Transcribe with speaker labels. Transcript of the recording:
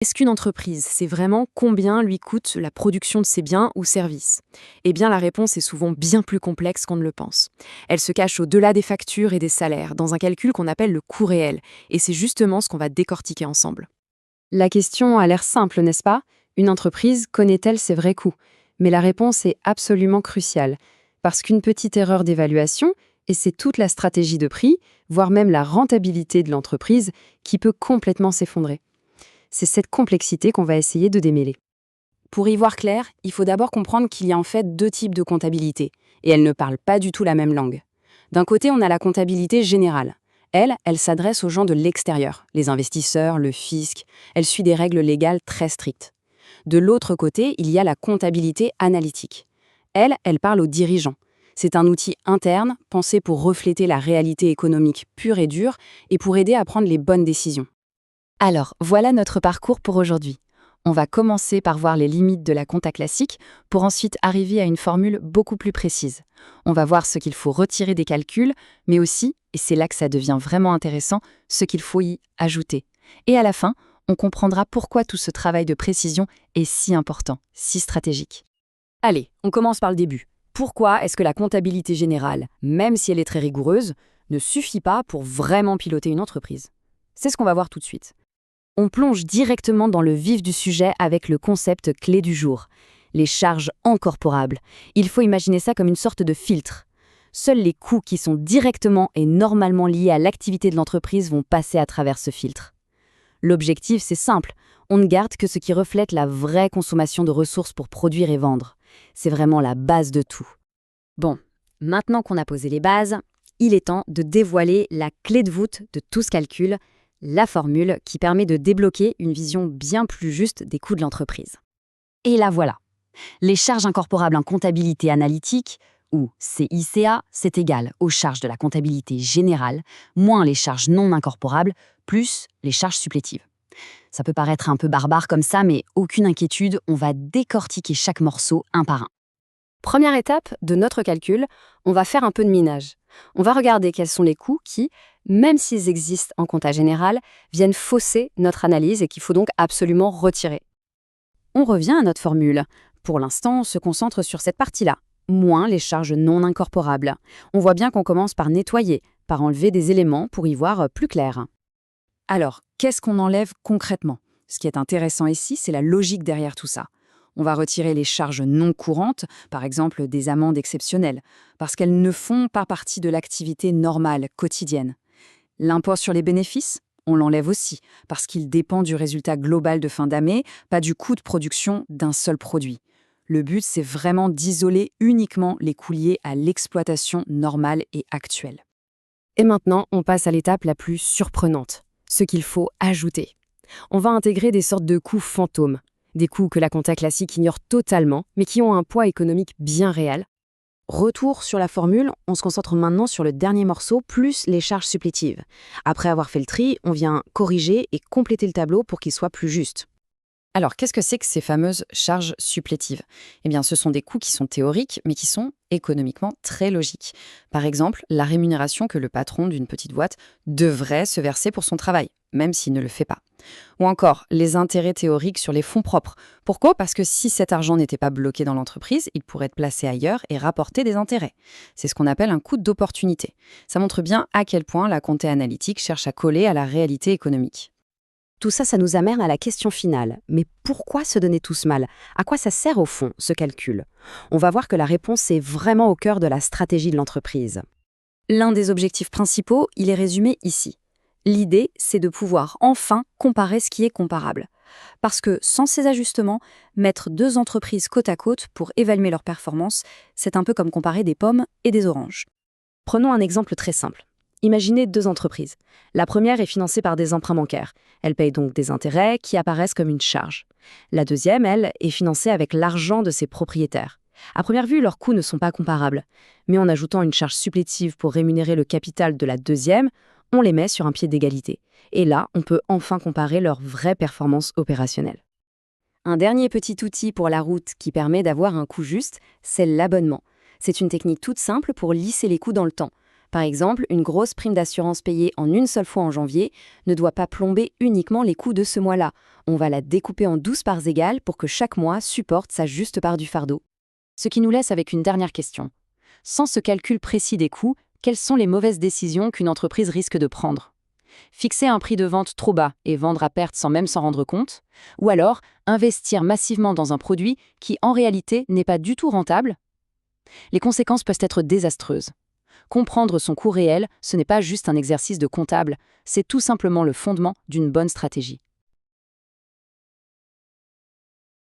Speaker 1: Est-ce qu'une entreprise sait vraiment combien lui coûte la production de ses biens ou services? Eh bien, la réponse est souvent bien plus complexe qu'on ne le pense. Elle se cache au-delà des factures et des salaires, dans un calcul qu'on appelle le coût réel, et c'est justement ce qu'on va décortiquer ensemble. La question a l'air simple, n'est-ce pas? Une entreprise connaît-elle ses vrais coûts? Mais la réponse est absolument cruciale, parce qu'une petite erreur d'évaluation, et c'est toute la stratégie de prix, voire même la rentabilité de l'entreprise, qui peut complètement s'effondrer. C'est cette complexité qu'on va essayer de démêler. Pour y voir clair, il faut d'abord comprendre qu'il y a en fait deux types de comptabilité, et elles ne parlent pas du tout la même langue. D'un côté, on a la comptabilité générale. Elle s'adresse aux gens de l'extérieur, les investisseurs, le fisc. Elle suit des règles légales très strictes. De l'autre côté, il y a la comptabilité analytique. Elle parle aux dirigeants. C'est un outil interne, pensé pour refléter la réalité économique pure et dure, et pour aider à prendre les bonnes décisions. Alors, voilà notre parcours pour aujourd'hui. On va commencer par voir les limites de la compta classique pour ensuite arriver à une formule beaucoup plus précise. On va voir ce qu'il faut retirer des calculs, mais aussi, et c'est là que ça devient vraiment intéressant, ce qu'il faut y ajouter. Et à la fin, on comprendra pourquoi tout ce travail de précision est si important, si stratégique. Allez, on commence par le début. Pourquoi est-ce que la comptabilité générale, même si elle est très rigoureuse, ne suffit pas pour vraiment piloter une entreprise? C'est ce qu'on va voir tout de suite. On plonge directement dans le vif du sujet avec le concept clé du jour, les charges incorporables. Il faut imaginer ça comme une sorte de filtre. Seuls les coûts qui sont directement et normalement liés à l'activité de l'entreprise vont passer à travers ce filtre. L'objectif, c'est simple, on ne garde que ce qui reflète la vraie consommation de ressources pour produire et vendre. C'est vraiment la base de tout. Bon, maintenant qu'on a posé les bases, il est temps de dévoiler la clé de voûte de tout ce calcul, la formule qui permet de débloquer une vision bien plus juste des coûts de l'entreprise. Et la voilà. Les charges incorporables en comptabilité analytique, ou CICA, c'est égal aux charges de la comptabilité générale, moins les charges non incorporables, plus les charges supplétives. Ça peut paraître un peu barbare comme ça, mais aucune inquiétude, on va décortiquer chaque morceau un par un. Première étape de notre calcul, on va faire un peu de minage. On va regarder quels sont les coûts qui, même s'ils existent en compta général, viennent fausser notre analyse et qu'il faut donc absolument retirer. On revient à notre formule. Pour l'instant, on se concentre sur cette partie-là, moins les charges non incorporables. On voit bien qu'on commence par nettoyer, par enlever des éléments pour y voir plus clair. Alors, qu'est-ce qu'on enlève concrètement? Ce qui est intéressant ici, c'est la logique derrière tout ça. On va retirer les charges non courantes, par exemple des amendes exceptionnelles, parce qu'elles ne font pas partie de l'activité normale, quotidienne. L'impôt sur les bénéfices, on l'enlève aussi, parce qu'il dépend du résultat global de fin d'année, pas du coût de production d'un seul produit. Le but, c'est vraiment d'isoler uniquement les coûts liés à l'exploitation normale et actuelle. Et maintenant, on passe à l'étape la plus surprenante, ce qu'il faut ajouter. On va intégrer des sortes de coûts fantômes, des coûts que la compta classique ignore totalement, mais qui ont un poids économique bien réel. Retour sur la formule, on se concentre maintenant sur le dernier morceau, plus les charges supplétives. Après avoir fait le tri, on vient corriger et compléter le tableau pour qu'il soit plus juste. Alors, qu'est-ce que c'est que ces fameuses charges supplétives? Eh bien, ce sont des coûts qui sont théoriques, mais qui sont économiquement très logiques. Par exemple, la rémunération que le patron d'une petite boîte devrait se verser pour son travail, même s'il ne le fait pas. Ou encore, les intérêts théoriques sur les fonds propres. Pourquoi? Parce que si cet argent n'était pas bloqué dans l'entreprise, il pourrait être placé ailleurs et rapporter des intérêts. C'est ce qu'on appelle un coût d'opportunité. Ça montre bien à quel point la compta analytique cherche à coller à la réalité économique. Tout ça, ça nous amène à la question finale. Mais pourquoi se donner tout ce mal? À quoi ça sert au fond, ce calcul? On va voir que la réponse est vraiment au cœur de la stratégie de l'entreprise. L'un des objectifs principaux, il est résumé ici. L'idée, c'est de pouvoir enfin comparer ce qui est comparable. Parce que sans ces ajustements, mettre deux entreprises côte à côte pour évaluer leur performance, c'est un peu comme comparer des pommes et des oranges. Prenons un exemple très simple. Imaginez deux entreprises. La première est financée par des emprunts bancaires. Elle paye donc des intérêts qui apparaissent comme une charge. La deuxième, elle, est financée avec l'argent de ses propriétaires. À première vue, leurs coûts ne sont pas comparables. Mais en ajoutant une charge supplétive pour rémunérer le capital de la deuxième, on les met sur un pied d'égalité. Et là, on peut enfin comparer leurs vraies performances opérationnelles. Un dernier petit outil pour la route qui permet d'avoir un coût juste, c'est l'abonnement. C'est une technique toute simple pour lisser les coûts dans le temps. Par exemple, une grosse prime d'assurance payée en une seule fois en janvier ne doit pas plomber uniquement les coûts de ce mois-là. On va la découper en 12 parts égales pour que chaque mois supporte sa juste part du fardeau. Ce qui nous laisse avec une dernière question. Sans ce calcul précis des coûts, quelles sont les mauvaises décisions qu'une entreprise risque de prendre? Fixer un prix de vente trop bas et vendre à perte sans même s'en rendre compte? Ou alors investir massivement dans un produit qui, en réalité, n'est pas du tout rentable? Les conséquences peuvent être désastreuses. Comprendre son coût réel, ce n'est pas juste un exercice de comptable, c'est tout simplement le fondement d'une bonne stratégie.